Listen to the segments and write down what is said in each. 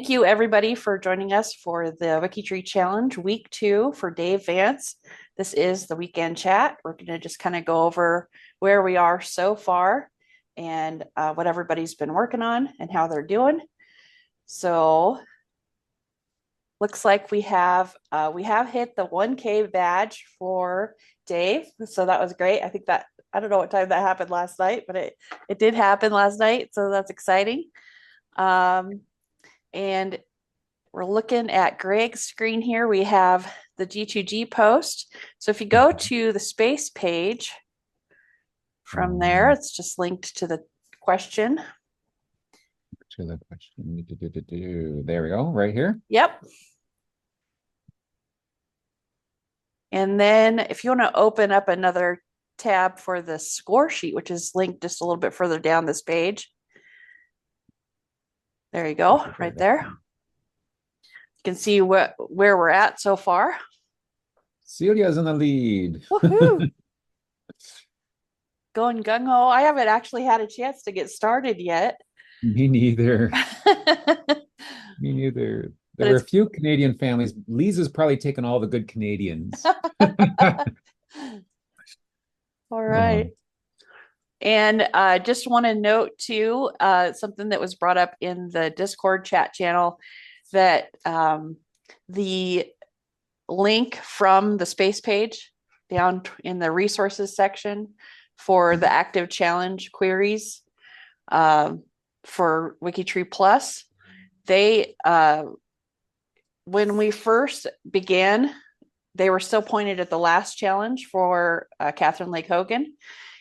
Thank you everybody for joining us for the WikiTree Challenge Week 2 for Dave Vance. This is the weekend chat. We're going to just kind of go over where we are so far and what everybody's been working on and how they're doing. So looks like we have hit the 1K badge for Dave. So that was great. I think that I don't know what time that happened last night, but it did happen last night. So that's exciting. And we're looking at Greg's screen here. We have the G2G post. So if you go to the space page, from there, it's just linked to the question. To the question. There we go, right here. Yep. And then if you want to open up another tab for the score sheet, which is linked just a little bit further down this page. There you go, right there. You can see where we're at so far. Celia's in the lead. Woohoo! Going gung-ho. I haven't actually had a chance to get started yet. Me neither. Me neither. There were a few Canadian families. Lisa's probably taken all the good Canadians. All right. And just want to note too, something that was brought up in the Discord chat channel, that the link from the space page down in the resources section for the active challenge queries for WikiTree Plus, they when we first began, they were still pointed at the last challenge for Catherine Lake Hogan.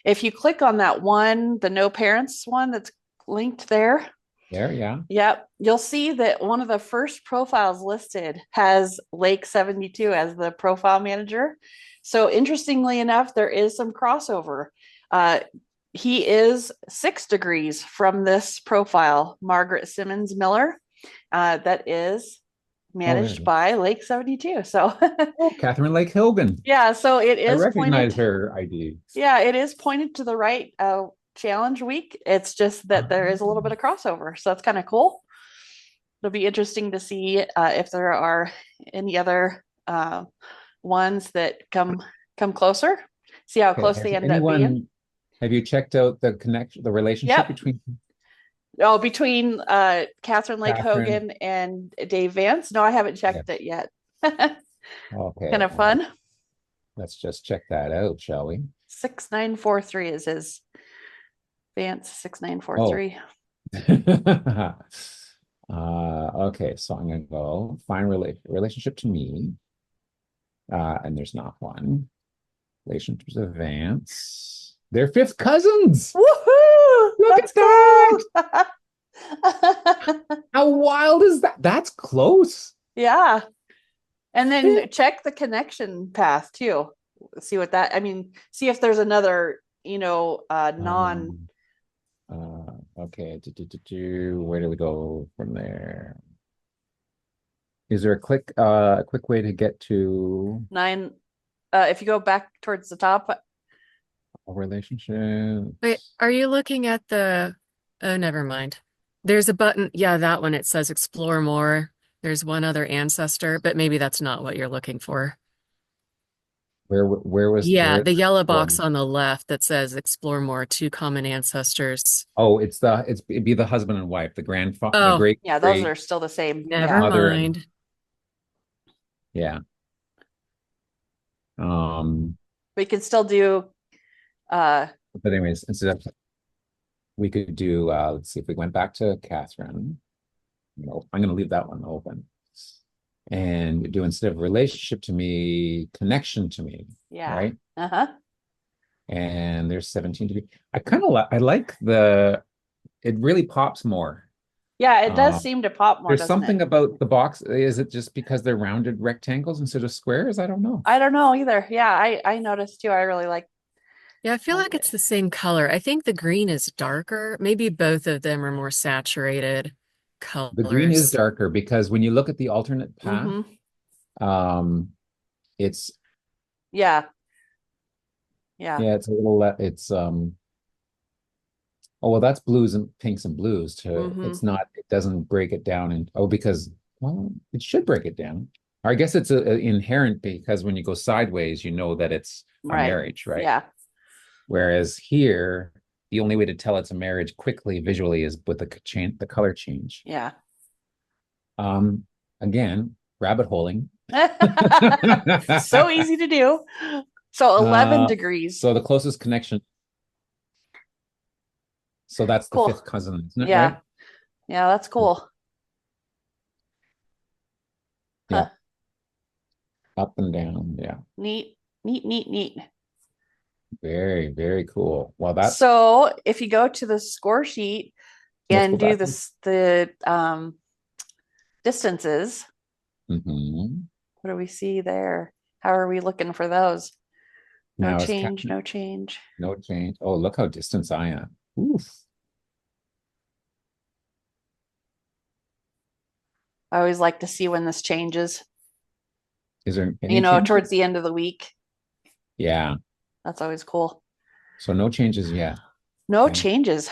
If you click on that one, the no parents one that's linked there. There, yeah. Yep. You'll see that one of the first profiles listed has Lake 72 as the profile manager. So interestingly enough, there is some crossover. He is 6 degrees from this profile, Margaret Simmons Miller, that is managed by Lake 72. So Catherine Lake Hogan. Yeah, so it is. I recognize her ID. Yeah, it is pointed to the right challenge week. It's just that there is a little bit of crossover, so that's kind of cool. It'll be interesting to see if there are any other ones that come closer. See how close they end up being. Have you checked out the relationship between? Oh, between Catherine Lake Hogan and Dave Vance? No, I haven't checked it yet. Okay. Kind of fun. Let's just check that out, shall we? 6943 is his Vance 6943. Okay, so I'm gonna go find relationship to me. And there's not one. Relationships of Vance. They're fifth cousins. Woohoo! Look at that. How wild is that? That's close. Yeah. And then check the connection path too. See what that, I mean, see if there's another, non. Okay. Where do we go from there? Is there a quick way to get to 9? If you go back towards the top. Relationship. Wait, are you looking at the, oh, never mind. There's a button. Yeah, that one. It says explore more. There's one other ancestor, but maybe that's not what you're looking for. Where was? Yeah, the yellow box on the left that says explore more, 2 common ancestors. Oh, it'd be the husband and wife, the grandfather, Oh, the great. Yeah, those are still the same. Never mind. Yeah. We can still do. But anyways, instead of, we could do. Let's see if we went back to Catherine. No, I'm going to leave that one open. And do, instead of relationship to me, connection to me. Yeah. Right. And there's 17 degrees. I like it really pops more. Yeah, it does seem to pop more. There's something about the box. Is it just because they're rounded rectangles instead of squares? I don't know. I don't know either. Yeah, I noticed too. I really like. Yeah, I feel like it's the same color. I think the green is darker. Maybe both of them are more saturated colors. The green is darker because when you look at the alternate path, it's yeah, it's a little Oh, well, that's blues and pinks and blues too. Mhm. It's not, it doesn't break it down and because, well, it should break it down. Or I guess it's a inherent because when you go sideways, you know that it's a Right. marriage, right? Yeah. Whereas here, the only way to tell it's a marriage quickly visually is with the color change. Yeah. Again, rabbit holing. So easy to do. So 11 degrees. So the closest connection. So that's the Cool. fifth cousin, isn't it? Yeah. Right? Yeah, that's cool. Yeah. Huh. Up and down. Yeah. Neat, neat, neat, neat. Very, very cool. Well, that's So if you go to the score sheet let's go and do back. the distances, Mhm. what do we see there? How are we looking for those? No Now it's change, no change. no change. Oh, look how distant I am. Oof. I always like to see when this changes, Is there any towards changes? the end of the week. Yeah. That's always cool. So no changes yet. No Okay. changes.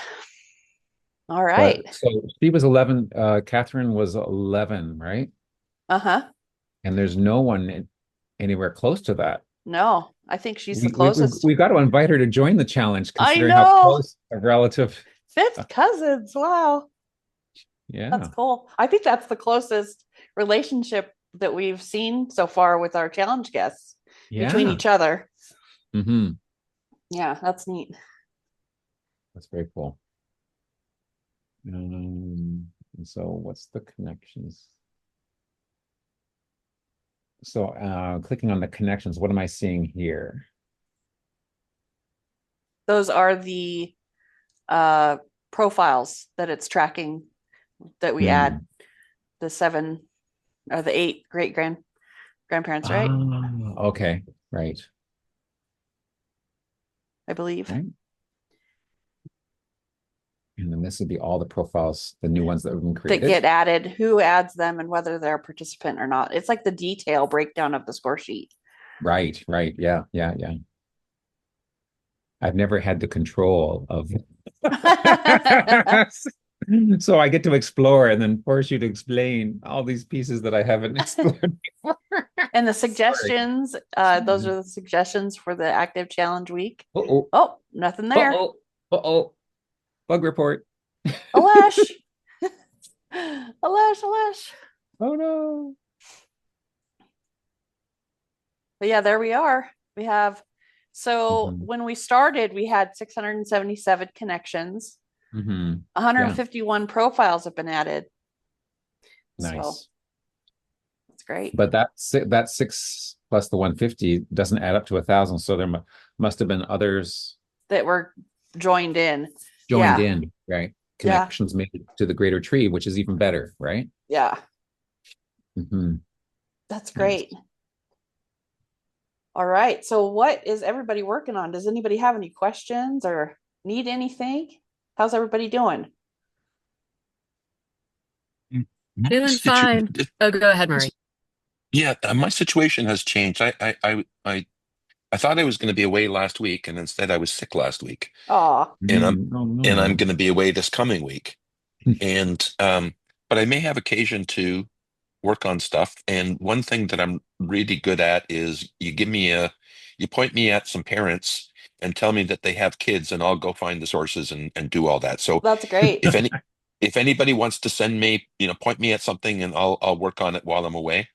All right. But so she was 11, Catherine was 11, right? Uh-huh. And there's no one anywhere close to that. No, I think she's the We, we, closest. we got to invite her to join the challenge, I considering how know. close a relative. Fifth cousins. Wow. Yeah. That's cool. I think that's the closest relationship that we've seen so far with our challenge guests between Yeah. each other. Mm-hmm. Yeah, that's neat. That's very cool. So what's the connections? So clicking on the connections, what am I seeing here? Those are the profiles that it's tracking that we add the 7 or the 8 grandparents, right? Okay, right. I believe. Right. And then this would be all the profiles, the new ones that have been That created. get added, who adds them and whether they're a participant or not. It's like the detail breakdown of the score sheet. Right, right. Yeah, yeah, yeah. I've never had the control of so I get to explore and then force you to explain all these pieces that I haven't explored before. And the suggestions, those are the suggestions for the active challenge week. Uh-oh. Oh, nothing there. Uh-oh. Uh-oh. Bug report. Alash. Alash. Oh no. But yeah, there we are. We have, so when we started, we had 677 connections. 151 profiles have been added. Nice. So that's great. But that 6 plus the 150 doesn't add up to 1,000. So there must have been others that were joined in, right? Connections made to the greater tree, which is even better, right? Yeah. That's great. Nice. All right. So what is everybody working on? Does anybody have any questions or need anything? How's everybody doing? Doing fine. Oh, go ahead, Murray. Yeah, my situation has changed. I thought I was going to be away last week, and instead I was sick last week. Oh. And I'm going to be away this coming week. And but I may have occasion to work on stuff. And one thing that I'm really good at is you point me at some parents and tell me that they have kids, and I'll go find the sources and do all that. So that's great. If anybody wants to send me, point me at something, and I'll work on it while I'm away.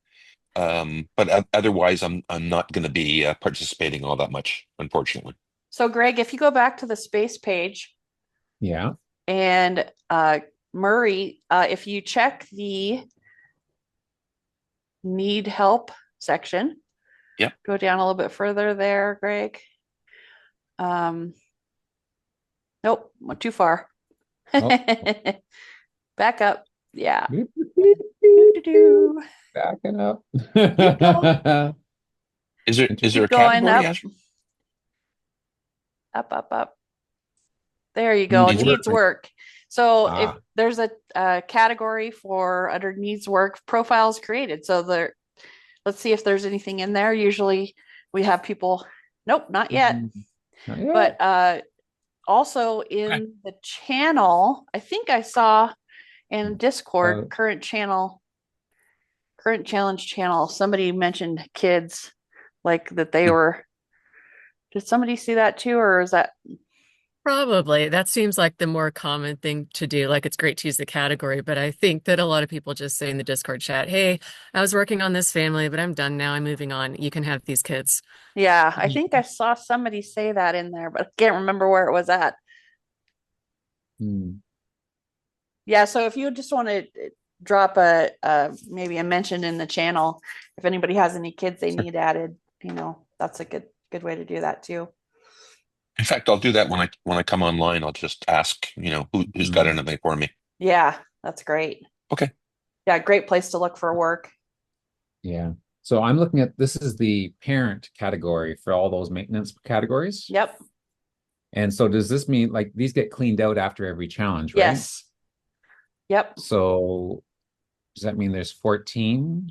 But otherwise, I'm not going to be participating all that much, unfortunately. So, Greg, if you go back to the space page, and Murray, if you check the need help section, go down a little bit further there, Greg. Nope, went too far. Back up. Yeah. Backing up. Is there a category? Up. There you go. Needs work. So if there's a category for under needs work, profiles created. So let's see if there's anything in there. Usually we have people. Nope, not yet. But also in the channel, I think I saw in Discord, Oh. current challenge channel, somebody mentioned kids, like that they were. Did somebody see that too, or is that? Probably. That seems like the more common thing to do. Like it's great to use the category, but I think that a lot of people just say in the Discord chat, hey, I was working on this family, but I'm done now. I'm moving on. You can have these kids. Yeah, I think I saw somebody say that in there, but I can't remember where it was at. Hmm. Yeah, so if you just want to drop maybe a mention in the channel, if anybody has any kids they need added, that's a good way to do that too. In fact, I'll do that when I come online. I'll just ask, who's got anything for me. Yeah, that's great. Okay. Yeah, great place to look for work. Yeah. So I'm looking at, this is the parent category for all those maintenance categories. Yep. And so does this mean like these get cleaned out after every challenge, right? Yes. Yep. So does that mean there's 14?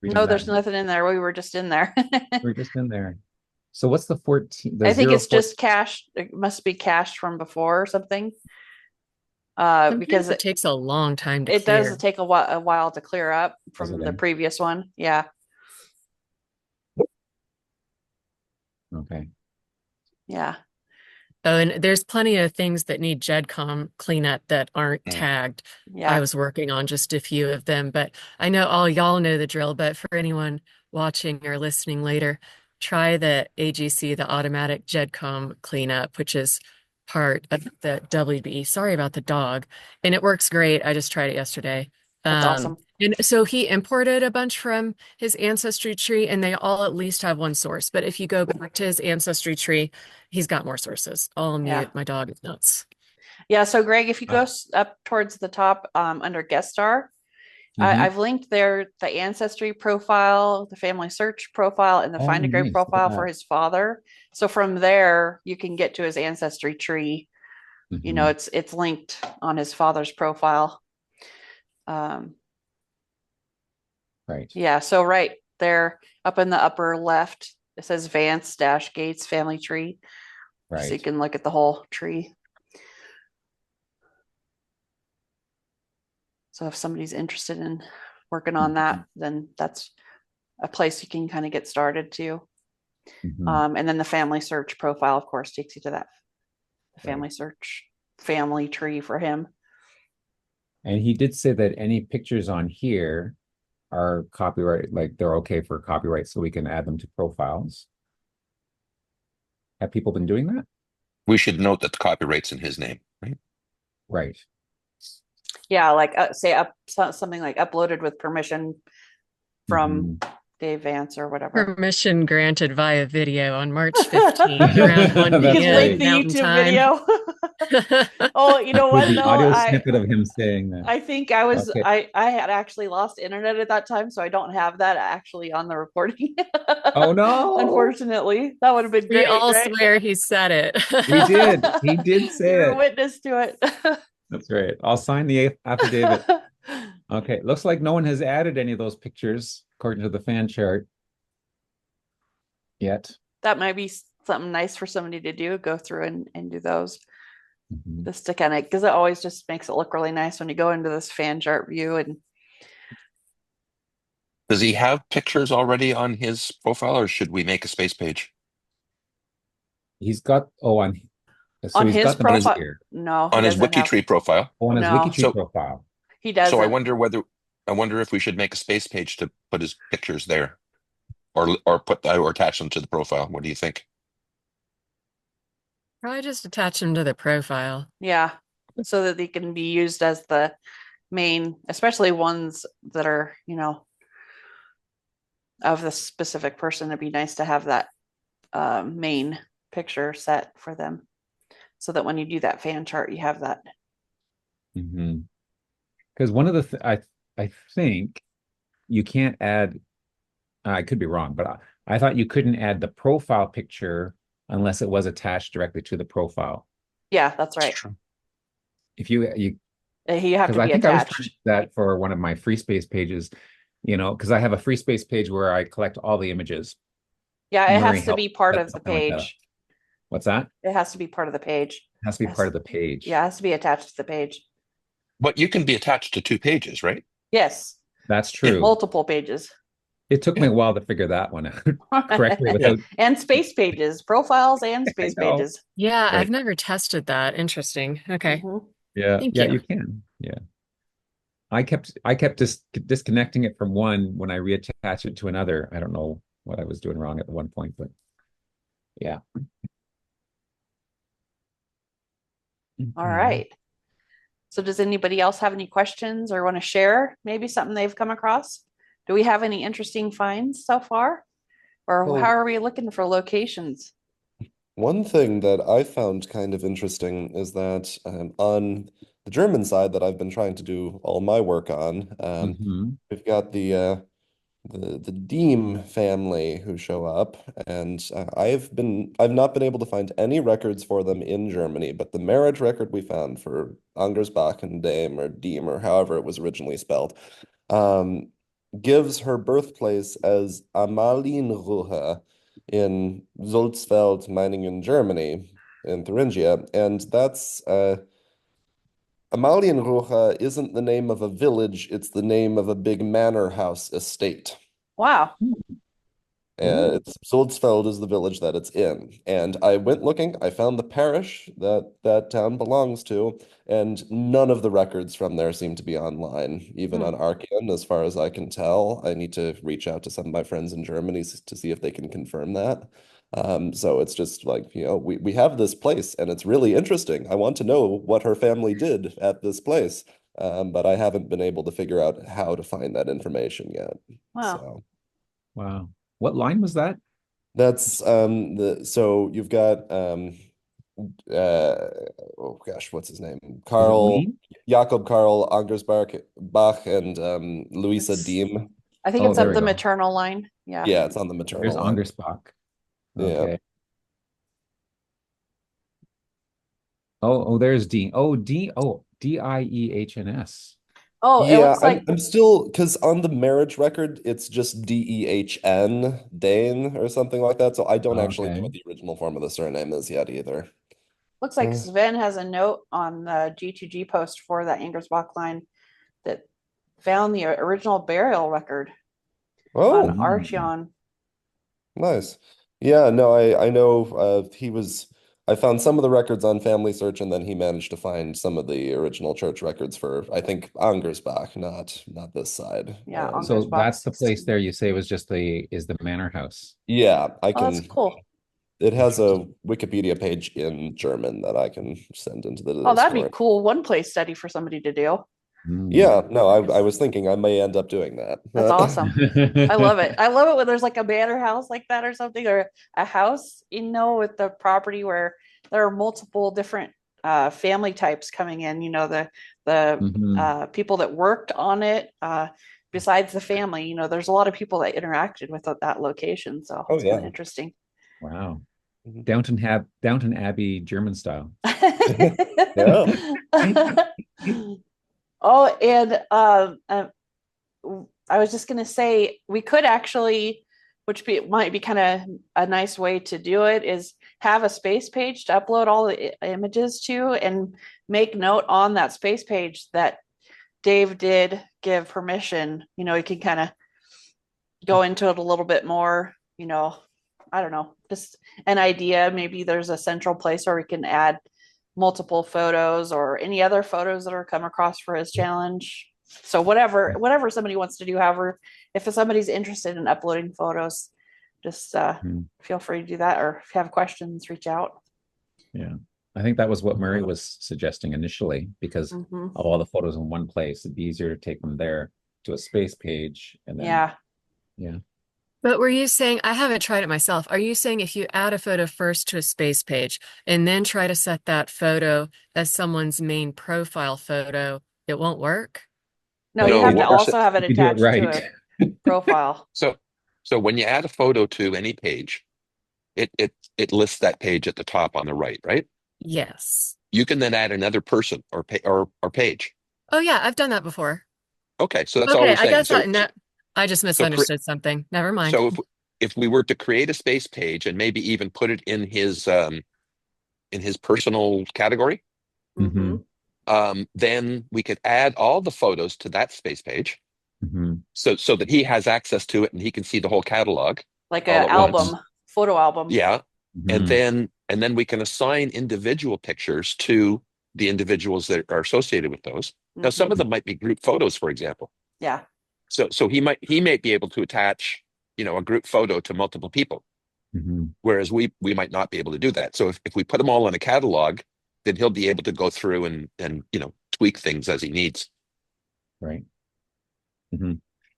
No, there's nothing in there. We were just in there. We're just in there. So what's the 14? I think it's just cached. It must be cached from before or something. Because it takes a long time to it clear. does take a while to clear up from the previous one. Yeah. Okay. Yeah. Oh, and there's plenty of things that need GEDCOM cleanup that aren't tagged. Yeah. I was working on just a few of them, but I know all y'all know the drill. But for anyone watching or listening later, try the AGC, the automatic GEDCOM cleanup, which is part of the WB. Sorry about the dog. And it works great. I just tried it yesterday. That's awesome. And so he imported a bunch from his ancestry tree, and they all at least have one source. But if you go back to his ancestry tree, he's got more sources. I'll mute. My dog is nuts. Yeah. So Greg, if you go up towards the top under guest star, I've linked there the ancestry profile, the family search profile, and the find a great profile for his father. So from there, you can get to his ancestry tree. It's linked on his father's profile. Right. Yeah. So right there up in the upper left, it says Vance - Gates family tree. Right. So you can look at the whole tree. So if somebody's interested in working on that, then that's a place you can kind of get started too. And then the family search profile, of course, takes you to that family search family tree for him. And he did say that any pictures on here are copyright, like they're okay for copyright, so we can add them to profiles. Have people been doing that? We should note that the copyright's in his name, right? Right. Yeah, like say something like uploaded with permission from Dave Vance or whatever. Permission granted via video on March 15th around 1 p.m. The Mountain YouTube Time. video. Oh, you know what? The though? audio snippet of him saying that. I think I was I had actually lost internet at that time, so I don't have that actually on the recording. Oh no! Unfortunately, that would have been great. We all right? swear he said it. He did. He did say You're it. a witness to it. That's right. I'll sign the affidavit. Okay. Looks like no one has added any of those pictures according to the fan chart yet. That might be something nice for somebody to do. Go through and do those. Just to kind of, because it always just makes it look really nice when you go into this fan chart view. And does he have pictures already on his profile, or should we make a space page? He's got on his profile. Here. No, on his WikiTree profile. On his WikiTree profile. He does. So I wonder if we should make a space page to put his pictures there, or attach them to the profile. What do you think? Probably just attach them to the profile. Yeah, so that they can be used as the main, especially ones that are, of the specific person. It'd be nice to have that main picture set for them, so that when you do that fan chart, you have that. Because one of the I think you can't add. I could be wrong, but I thought you couldn't add the profile picture unless it was attached directly to the profile. Yeah, that's right. If you have to be I think attached. I was trying that for one of my free space pages, because I have a free space page where I collect all the images. Yeah, it has to be part of the page. What's that? It has to be part of the page. It has to be Yes. part of the page. Yeah, it has to be attached to the page. But you can be attached to 2 pages, right? Yes, That's true. multiple pages. It took me a while to figure that one out correctly without. And space pages, profiles and space I know. pages. Yeah, Right. I've never tested that. Interesting. Okay. Mhm. Yeah, Thank yeah, you. you can. Yeah. I kept disconnecting it from one when I reattach it to another. I don't know what I was doing wrong at one point, but yeah. All Okay. right. So does anybody else have any questions or want to share maybe something they've come across? Do we have any interesting finds so far? Or Well, how are we looking for locations? one thing that I found kind of interesting is that on the German side that I've been trying to do all my work on, Mhm. we've got the Deem family who show up, and I've not been able to find any records for them in Germany, but the marriage record we found for Angersbach and Dame or Deem or however it was originally spelled, um, gives her birthplace as Amalienruhe in Sulzfeld, Meiningen, Germany, in Thuringia, and that's Amalienruhe isn't the name of a village, it's the name of a big manor house estate. Wow. It's Sulzfeld is the village that it's in. And I went looking, I found the parish that that town belongs to, and none of the records from there seem to be online, even on Archeon, as far as I can tell. I need to reach out to some of my friends in Germany to see if they can confirm that. So it's just like, we have this place and it's really interesting. I want to know what her family did at this place. But I haven't been able to figure out how to find that information yet. Wow. So Wow. What line was that? that's so you've got oh gosh, what's his name? Was it Karl Lee? Jakob Karl Angersbach Bach and Louisa It's- Diem. I think Oh, it's there up we the go. maternal line. Yeah. Yeah, it's on the There's maternal line. Angersbach. Yeah. Okay. Oh, there's Dean. Oh, Diehns. Oh, it Yeah, looks like I'm still because on the marriage record it's just Dehn, Dane or something like that. So I don't actually know Okay. what the original form of the surname is yet either. Sven has a note on the G2G post for that Angersbach line that found the original burial record on Oh, Archeon. nice. Yeah, no, I know I found some of the records on Family Search and then he managed to find some of the original church records for I think Angersbach, not this side. Yeah, So Angersbach that's the place 16. there you say was just the manor house. Yeah, I Oh, that's can cool. it has a Wikipedia page in German that I can send into the Oh, that'd be Discord. cool. One place study for somebody to do. Yeah, no, I was thinking I may end up doing that. That's awesome. I love it. I love it when there's like a manor house like that or something, or a house, with the property where there are multiple different family types coming in, the Mhm. people that worked on it, besides the family, there's a lot of people that interacted with that location. So Oh it's kind of yeah. interesting. Wow. Mhm. Downton Abbey German style. Yeah. Oh, and I was just gonna say we could actually, might be kind of a nice way to do it, is have a space page to upload all the images to, and make note on that space page that Dave did give permission. You can kind of go into it a little bit more. I don't know, just an idea. Maybe there's a central place where we can add multiple photos or any other photos that are come across for his challenge. So whatever somebody wants to do, however, if somebody's interested in uploading photos, just feel free to do that. Or if you have questions, reach out. Yeah. I think that was what Murray was suggesting initially, because Mhm. of all the photos in one place, it'd be easier to take them there to a space page and then Yeah. But were you saying, I haven't tried it myself. Are you saying if you add a photo first to a space page and then try to set that photo as someone's main profile photo, it won't work? No, No, you have to what- also have it if you do it attached to right. a profile. So when you add a photo to any page, it lists that page at the top on the right? Yes. You can then add another person or page. Oh yeah, I've done that before. Okay, so that's all Okay, we're I saying. guess So I just so cre- misunderstood something. Never mind. so if we were to create a space page and maybe even put it in his in his personal category, Mhm. then we could add all the photos to that space page, Mm-hmm. so that he has access to it and he can see the whole catalog Like all a at once. album, photo album. Yeah. Mm-hmm. And then we can assign individual pictures to the individuals that are associated with those. Now, some Mhm. of them might be group photos, for example. Yeah. So he might be able to attach, a group photo to multiple people, Mm-hmm. whereas we might not be able to do that. So if we put them all in a catalog, then he'll be able to go through and tweak things as he needs. Right. Mm-hmm.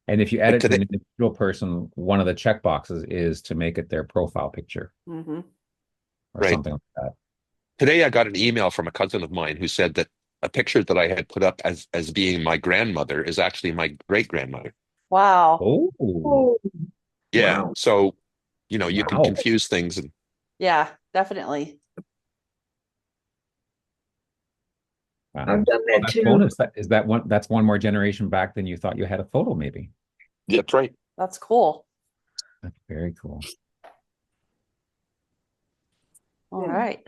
And if you Like edit to today, an individual person, one of the checkboxes is to make it their profile picture Mhm. or right. something like that. Today I got an email from a cousin of mine who said that a picture that I had put up as being my grandmother is actually my great grandmother. Wow. Oh, Oh, Yeah. wow. So, you can wow. confuse things and Yeah, definitely. Wow. I've done Well, that that's too. bonus. That's one more generation back than you thought you had a photo, maybe. yeah, that's right. That's cool. That's very cool. All Yeah. right.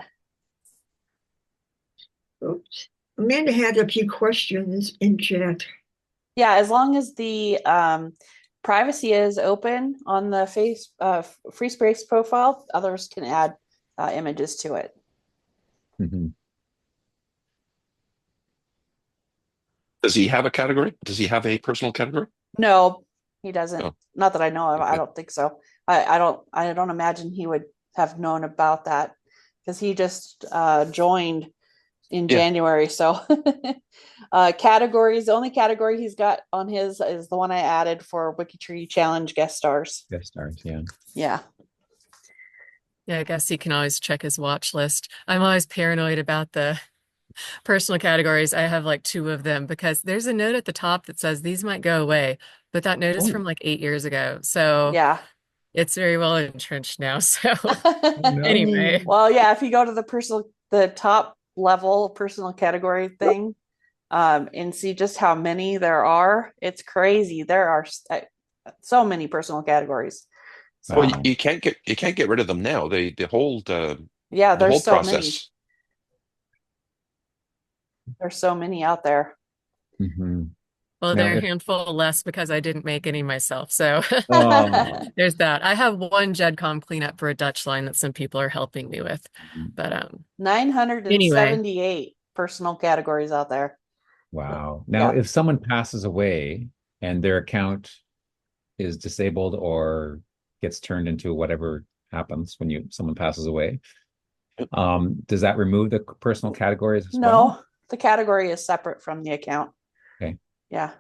Oops. Amanda had a few questions in chat. Yeah, as long as the privacy is open on the free space profile, others can add images to it. Mm-hmm. Does he have a category? Does he have a personal category? No, he doesn't. Oh, Not that I know of. I okay. don't think so. I don't imagine he would have known about that because he just joined in Yeah. January. So categories, the only category he's got on his is the one I added for WikiTree Challenge guest stars. Guest stars, yeah. Yeah. Yeah, I guess he can always check his watch list. I'm always paranoid about the personal categories. I have like 2 of them because there's a note at the top that says these might go away, but that note is from like 8 years ago. So Yeah. it's very well entrenched now. So No. anyway, Well, yeah, if you go to the top level personal category thing, and see just how many there are, it's crazy. There are so many personal categories. So Well, Wow. you can't get rid of them now. They hold yeah, the whole there's so many. process. There's so many out there. Mm-hmm. well, Now, there are a if handful less because I didn't make any myself. So there's that. I have one JedCom cleanup for a Dutch line that some people are helping me with. But anyway, 978 personal categories out there. wow. Now, Yeah. if someone passes away and their account is disabled or gets turned into whatever happens when someone passes away, does that remove the personal categories as well? No, the category is separate from the account. Okay. Yeah.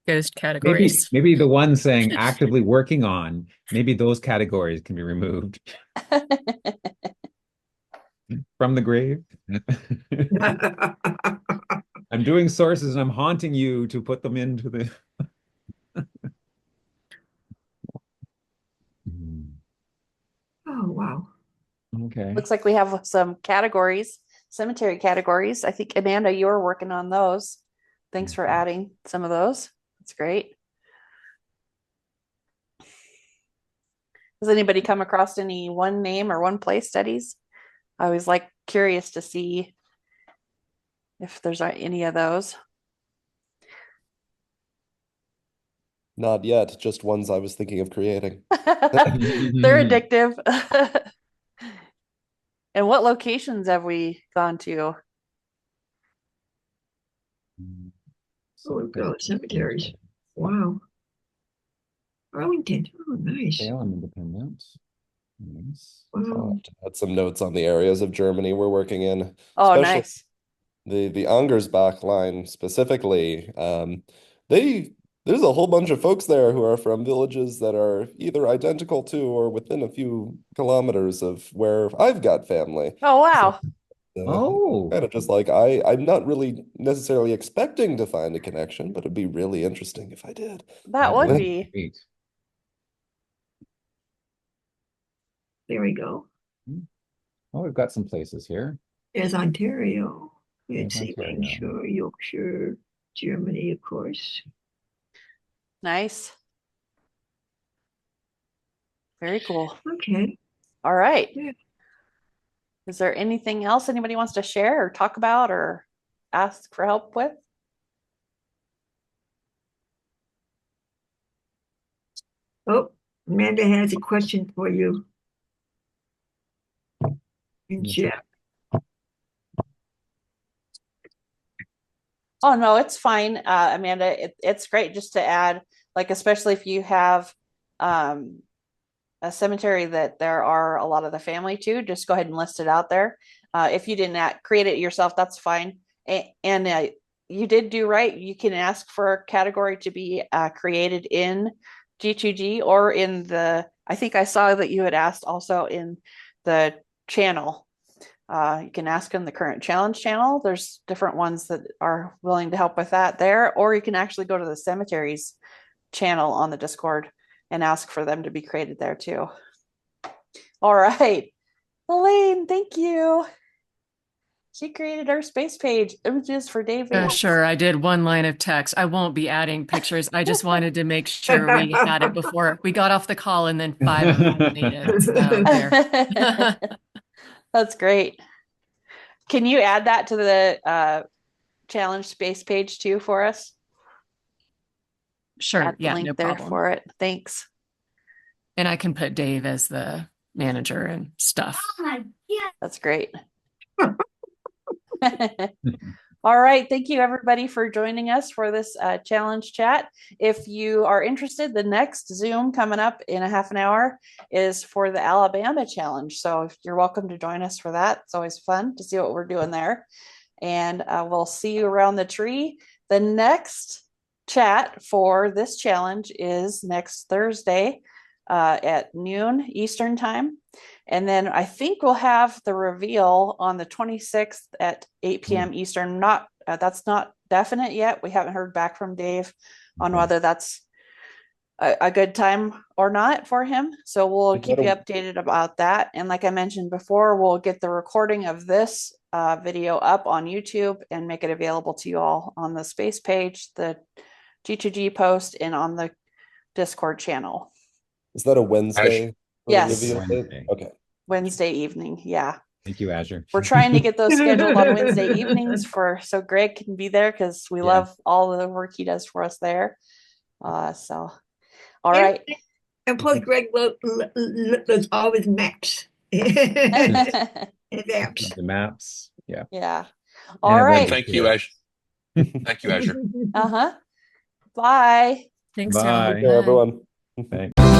ghost Maybe categories. maybe the one saying actively working on, maybe those categories can be removed from the grave. I'm doing sources and I'm haunting you to put them into the. Oh, wow. Okay. Looks like we have some categories, cemetery categories. I think Amanda, you were working on those. Thanks for adding some of those. That's great. Has anybody come across any one name or one place studies? I was like curious to see if there's any of those. Not yet, just ones I was thinking of creating. They're addictive. And what locations have we gone to? Oh, we've got cemeteries. Wow. Arlington. Oh, nice. Salem Independent. Nice. Wow. I'll have to add some notes on the areas of Germany we're working in, Oh, especially nice. the Angersbach line specifically. There's a whole bunch of folks there who are from villages that are either identical to or within a few kilometers of where I've got family. Oh, wow. Oh. Kind of just like I'm not really necessarily expecting to find a connection, but it'd be really interesting if I did. That would be. Great. There we go. Oh, we've got some places here. There's Ontario. There's Let's see, Ontario. Lancashire, Yorkshire, Germany, of course. Nice. Very cool. Okay. All right. Yeah. Is there anything else anybody wants to share or talk about or ask for help with? Oh, Amanda has a question for you. In chat. Oh, no, it's fine, Amanda. It's great just to add, like, especially if you have a cemetery that there are a lot of the family too, just go ahead and list it out there. If you didn't create it yourself, that's fine. And you did do right. You can ask for a category to be created in G2G or in I think I saw that you had asked also in the channel. You can ask in the current challenge channel. There's different ones that are willing to help with that there, or you can actually go to the cemeteries channel on the Discord and ask for them to be created there too. All right. Elaine, thank you. She created our space page, images for David. Sure, I did one line of text. I won't be adding pictures. I just wanted to make sure we had it before we got off the call, and then 5 of them made it. So there. That's great. Can you add that to the challenge space page too for us? Sure, Add the yeah, link no there problem. for it. Thanks. And I can put Dave as the manager and stuff. That's great. All right. Thank you, everybody, for joining us for this challenge chat. If you are interested, the next Zoom coming up in a half an hour is for the Alabama challenge. So you're welcome to join us for that. It's always fun to see what we're doing there. And we'll see you around the tree. The next chat for this challenge is next Thursday at noon Eastern time. And then I think we'll have the reveal on the 26th at 8 p.m. Eastern. That's not definite yet. We haven't heard back from Dave on whether that's a good time or not for him. So we'll keep you updated about that. And like I mentioned before, we'll get the recording of this video up on YouTube and make it available to you all on the space page, the G2G post, and on the Discord channel. Is that a Wednesday? Yes. Wednesday. Okay. Wednesday evening. Yeah. Thank you, Azure. We're trying to get those scheduled on Wednesday evenings so Greg can be there because we love all the work he does for us there. So, all right. And plus, Greg does all his maps. His apps. The maps. Yeah. Yeah. All right. Thank you, Azure. Thank you, Azure. Uh-huh. Bye. Thanks, Bye. Tom. Take care, everyone. Thanks.